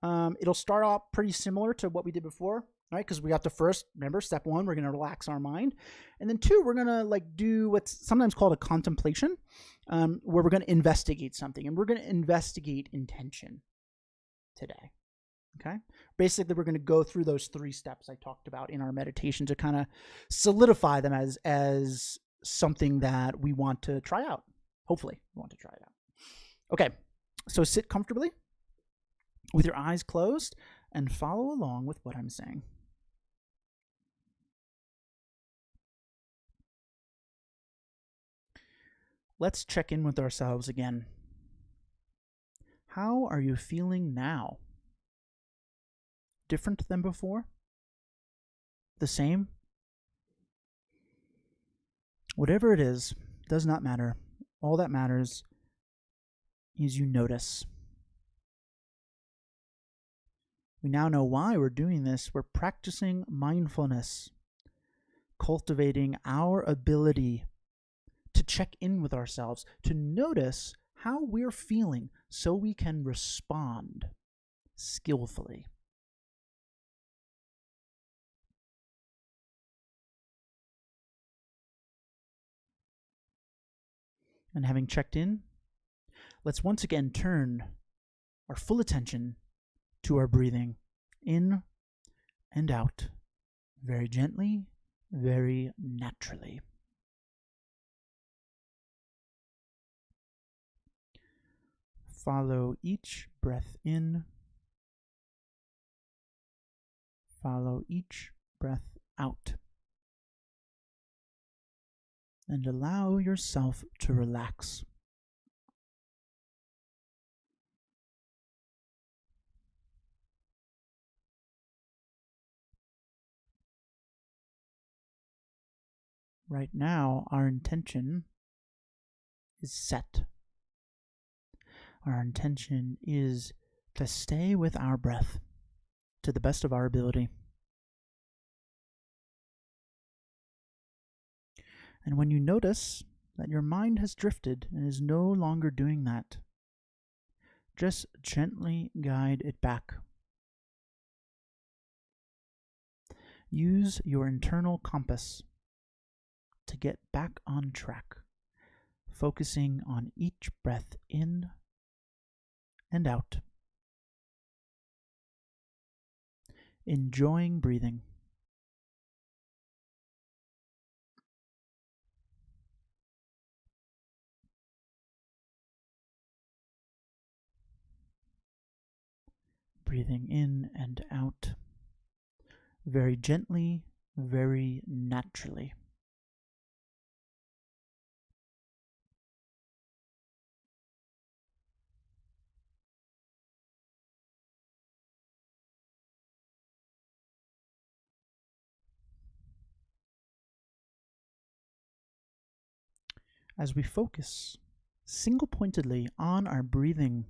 It'll start off pretty similar to what we did before, right? Because we got the first, remember, step 1, we're going to relax our mind. And then 2, we're going to do what's sometimes called a contemplation, where we're going to investigate something. And we're going to investigate intention today. Okay. Basically, we're going to go through those 3 steps I talked about in our meditation to kind of solidify them as something that we want to try out. Hopefully, we want to try it out. Okay. So sit comfortably with your eyes closed and follow along with what I'm saying. Let's check in with ourselves again. How are you feeling now? Different than before? The same? Whatever it is, does not matter. All that matters is you notice. We now know why we're doing this. We're practicing mindfulness, cultivating our ability to check in with ourselves, to notice how we're feeling so we can respond skillfully. And having checked in, let's once again turn our full attention to our breathing in and out, very gently, very naturally. Follow each breath in. Follow each breath out. And allow yourself to relax. Right now, our intention is set. Our intention is to stay with our breath to the best of our ability. And when you notice that your mind has drifted and is no longer doing that, just gently guide it back. Use your internal compass to get back on track, focusing on each breath in and out. Enjoying breathing. Breathing in and out, very gently, very naturally. As we focus single-pointedly on our breathing,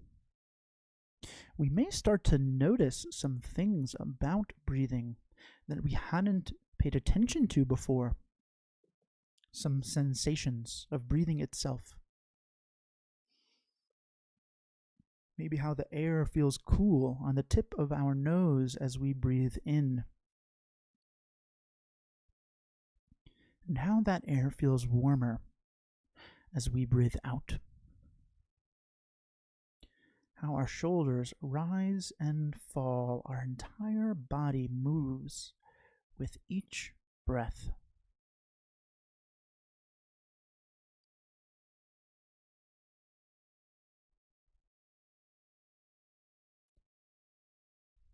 we may start to notice some things about breathing that we hadn't paid attention to before. Some sensations of breathing itself. Maybe how the air feels cool on the tip of our nose as we breathe in. And how that air feels warmer as we breathe out. How our shoulders rise and fall, our entire body moves with each breath.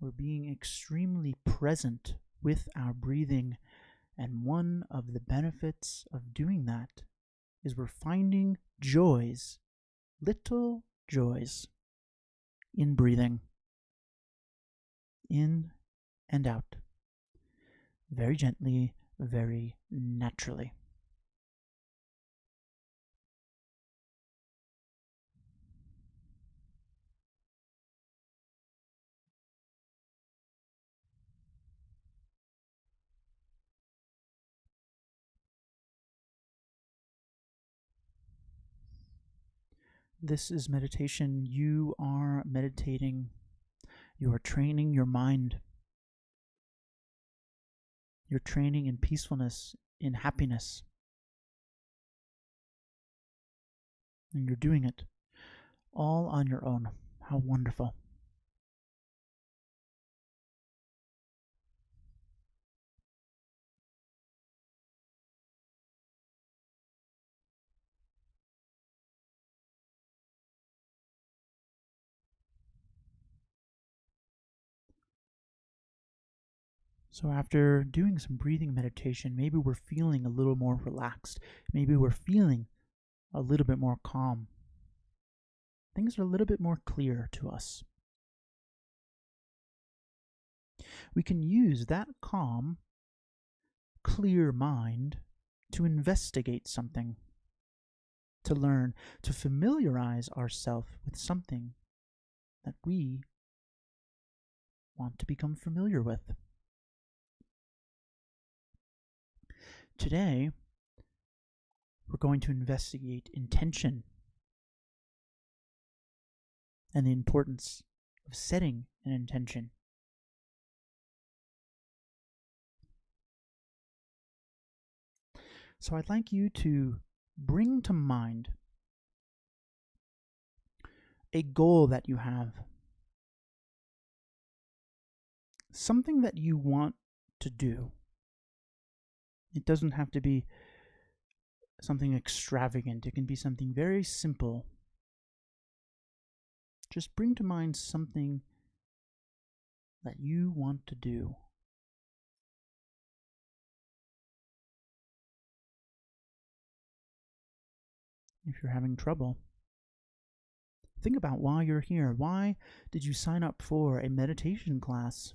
We're being extremely present with our breathing, and one of the benefits of doing that is we're finding joys, little joys, in breathing, in and out, very gently, very naturally. This is meditation. You are meditating. You are training your mind. You're training in peacefulness, in happiness. And you're doing it all on your own. How wonderful. So after doing some breathing meditation, maybe we're feeling a little more relaxed. Maybe we're feeling a little bit more calm. Things are a little bit more clear to us. We can use that calm, clear mind to investigate something, to learn, to familiarize ourselves with something that we want to become familiar with. Today, we're going to investigate intention and the importance of setting an intention. So I'd like you to bring to mind a goal that you have, something that you want to do. It doesn't have to be something extravagant. It can be something very simple. Just bring to mind something that you want to do. If you're having trouble, think about why you're here. Why did you sign up for a meditation class?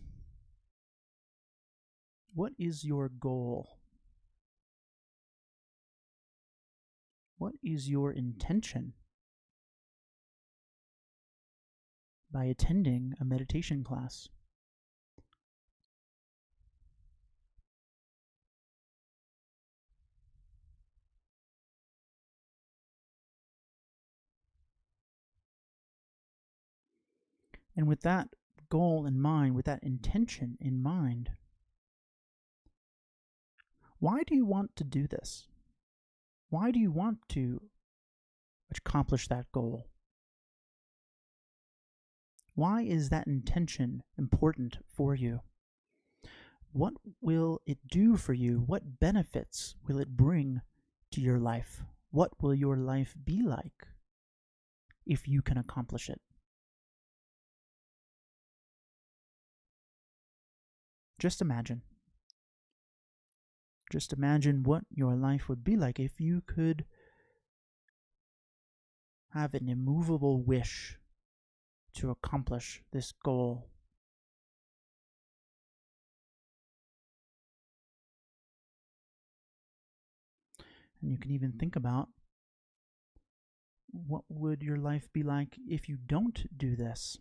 What is your goal? What is your intention by attending a meditation class? And with that goal in mind, with that intention in mind, why do you want to do this? Why do you want to accomplish that goal? Why is that intention important for you? What will it do for you? What benefits will it bring to your life? What will your life be like if you can accomplish it? Just imagine. Just imagine what your life would be like if you could have an immovable wish to accomplish this goal. And you can even think about, what would your life be like if you don't do this?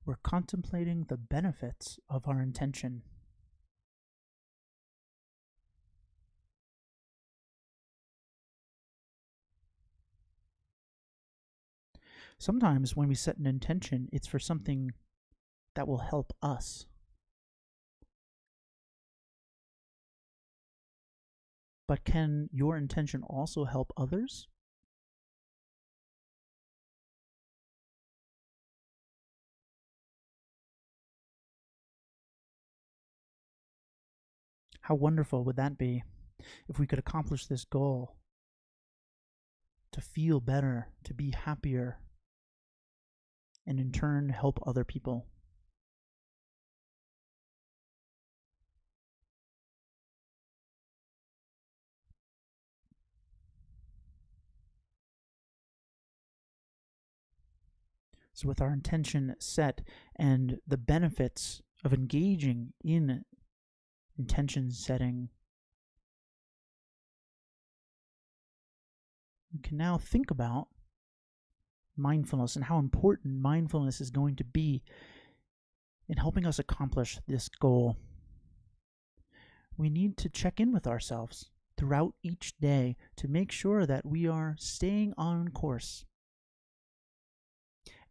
We're contemplating the benefits of our intention. Sometimes when we set an intention, it's for something that will help us. But can your intention also help others? How wonderful would that be if we could accomplish this goal, to feel better, to be happier, and in turn help other people? So with our intention set and the benefits of engaging in intention setting, we can now think about mindfulness and how important mindfulness is going to be in helping us accomplish this goal. We need to check in with ourselves throughout each day to make sure that we are staying on course.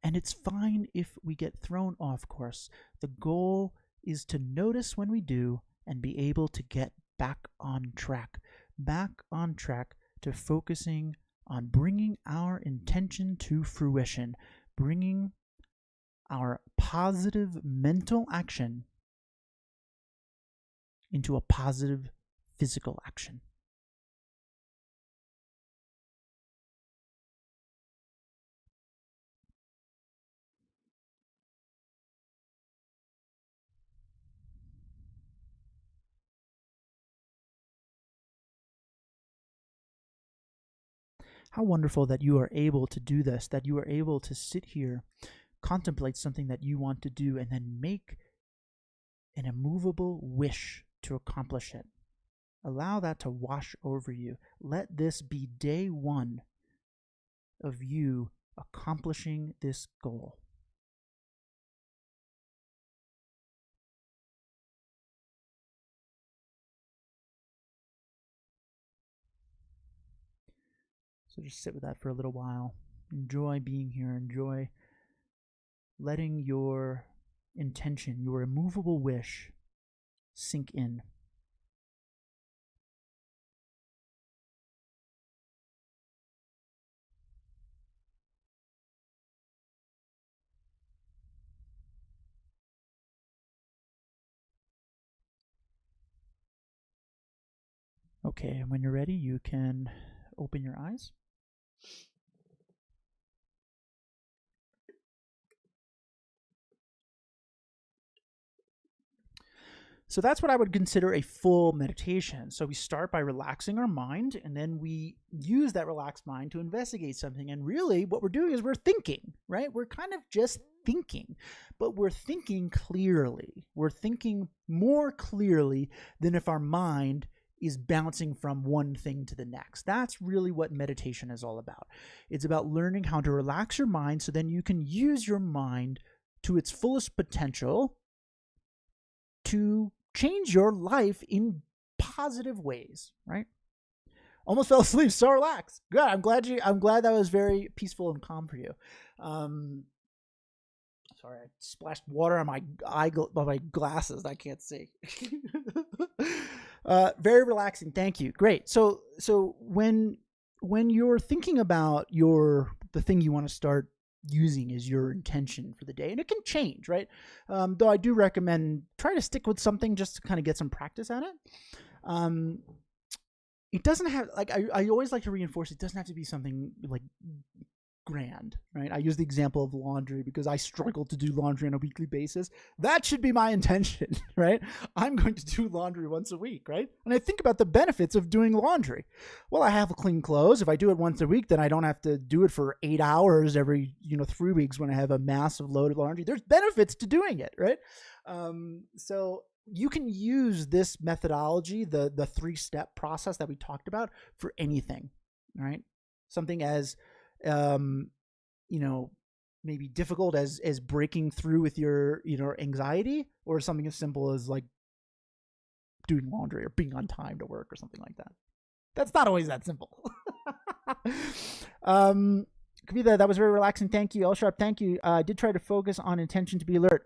And it's fine if we get thrown off course. The goal is to notice when we do and be able to get back on track to focusing on bringing our intention to fruition, bringing our positive mental action into a positive physical action. How wonderful that you are able to do this, that you are able to sit here contemplate something that you want to do and then make an immovable wish to accomplish it. Allow that to wash over you. Let this be day one of you accomplishing this goal. So just sit with that for a little while. Enjoy being here. Enjoy letting your intention, your immovable wish, sink in. Okay, and when you're ready, you can open your eyes. So that's what I would consider a full meditation. So we start by relaxing our mind, and then we use that relaxed mind to investigate something. And really what we're doing is we're thinking, right? We're kind of just thinking, but we're thinking clearly. We're thinking more clearly than if our mind is bouncing from one thing to the next. That's really what meditation is all about. It's about learning how to relax your mind so then you can use your mind to its fullest potential to change your life in positive ways, right? Almost fell asleep, so relaxed. Good. I'm glad that was very peaceful and calm for you. Sorry, I splashed water on my glasses. I can't see. Very relaxing. Thank you. Great. So when you're thinking about the thing you want to start using is your intention for the day, and it can change, right? Though I do recommend try to stick with something just to kind of get some practice at it. It doesn't have, like, I always like to reinforce, it doesn't have to be something like grand, right? I use the example of laundry because I struggle to do laundry on a weekly basis. That should be my intention, right? I'm going to do laundry once a week, right? And I think about the benefits of doing laundry. Well, I have clean clothes. If I do it once a week, then I don't have to do it for 8 hours every 3 weeks when I have a massive load of laundry. There's benefits to doing it, right? So you can use this methodology, the 3-step process that we talked about, for anything, right? Something as maybe difficult as breaking through with your anxiety, or something as simple as like doing laundry or being on time to work or something like that. That's not always that simple. Kavita, that was very relaxing. Thank you. L Sharp, thank you. I did try to focus on intention to be alert.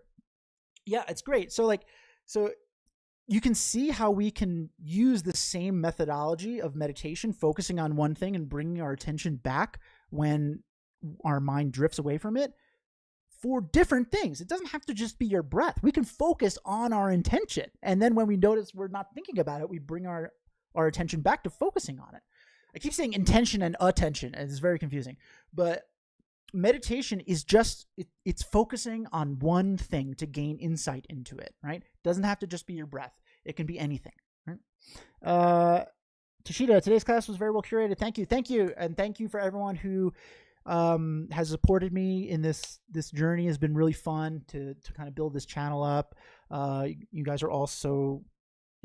Yeah, it's great. So you can see how we can use the same methodology of meditation, focusing on one thing and bringing our attention back when our mind drifts away from it, for different things. It doesn't have to just be your breath. We can focus on our intention. And then when we notice we're not thinking about it, we bring our attention back to focusing on it. I keep saying intention and attention, and it's very confusing. But meditation is just, it's focusing on one thing to gain insight into it, right? It doesn't have to just be your breath. It can be anything, right? Toshida, today's class was very well curated. Thank you. And thank you for everyone who has supported me in this journey. Has been really fun to kind of build this channel up. You guys are all so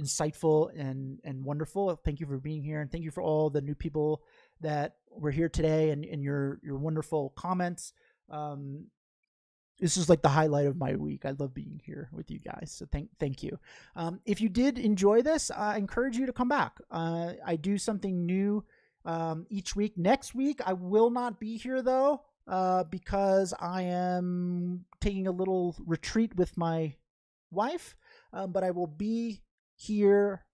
insightful and wonderful. Thank you for being here, and thank you for all the new people that were here today and your wonderful comments. This is like the highlight of my week. I love being here with you guys. So thank you. If you did enjoy this, I encourage you to come back. I do something new each week. Next week, I will not be here though, because I am taking a little retreat with my wife, but I will be here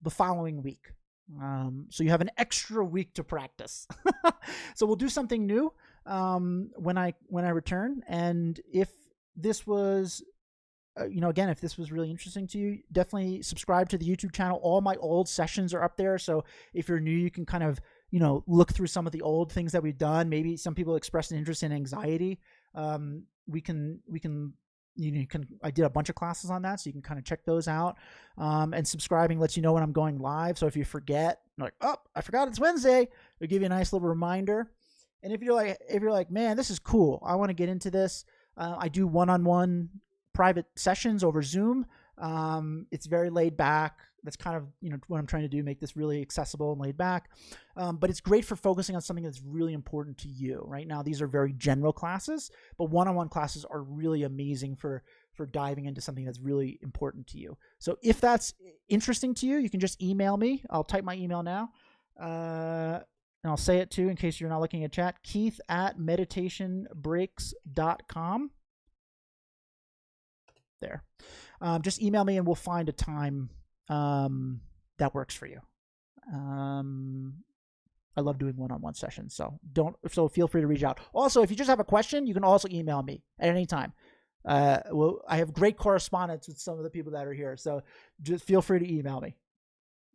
the following week. So you have an extra week to practice. So we'll do something new when I return. And if this was, again, if this was really interesting to you, definitely subscribe to the YouTube channel. All my old sessions are up there. So if you're new, you can kind of, look through some of the old things that we've done. Maybe some people expressed an interest in anxiety. We can I did a bunch of classes on that, so you can kind of check those out. And subscribing lets you know when I'm going live. So if you forget, like, oh, I forgot it's Wednesday, it'll give you a nice little reminder. And if you're like, man, this is cool, I want to get into this, I do one-on-one private sessions over Zoom. It's very laid back. That's kind of, what I'm trying to do, make this really accessible and laid back. But it's great for focusing on something that's really important to you. Right now, these are very general classes, but one-on-one classes are really amazing for diving into something that's really important to you. So if that's interesting to you, you can just email me. I'll type my email now. And I'll say it too in case you're not looking at chat. Keith@meditationbreaks.com. There. Just email me and we'll find a time that works for you. I love doing one-on-one sessions, so feel free to reach out. Also, if you just have a question, you can also email me at any time. Well, I have great correspondence with some of the people that are here, so just feel free to email me.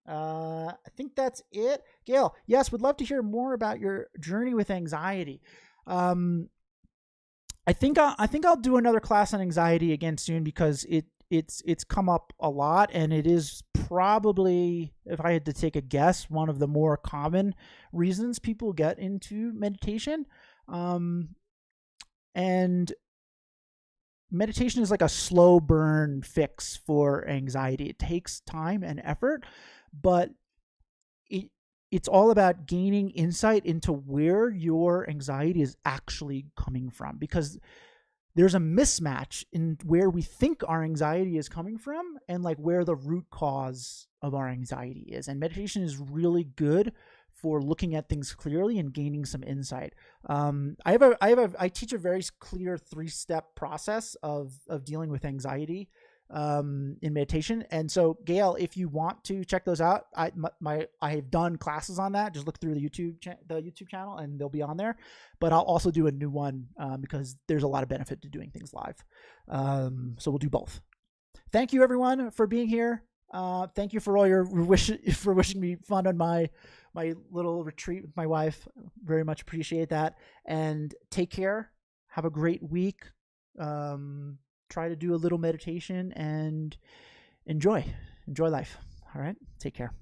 I think that's it. Gail, yes, would love to hear more about your journey with anxiety. I think I'll do another class on anxiety again soon because it's come up a lot, and it is probably, if I had to take a guess, one of the more common reasons people get into meditation. And meditation is like a slow burn fix for anxiety. It takes time and effort, but it's all about gaining insight into where your anxiety is actually coming from, because there's a mismatch in where we think our anxiety is coming from and like where the root cause of our anxiety is. And meditation is really good for looking at things clearly and gaining some insight. I teach a very clear 3-step process of dealing with anxiety in meditation. And so, Gail, if you want to check those out, I have done classes on that. Just look through the YouTube channel and they'll be on there. But I'll also do a new one because there's a lot of benefit to doing things live. So we'll do both. Thank you, everyone, for being here. Thank you for all your for wishing me fun on my little retreat with my wife. Very much appreciate that. And take care. Have a great week. Try to do a little meditation and enjoy life. All right. Take care.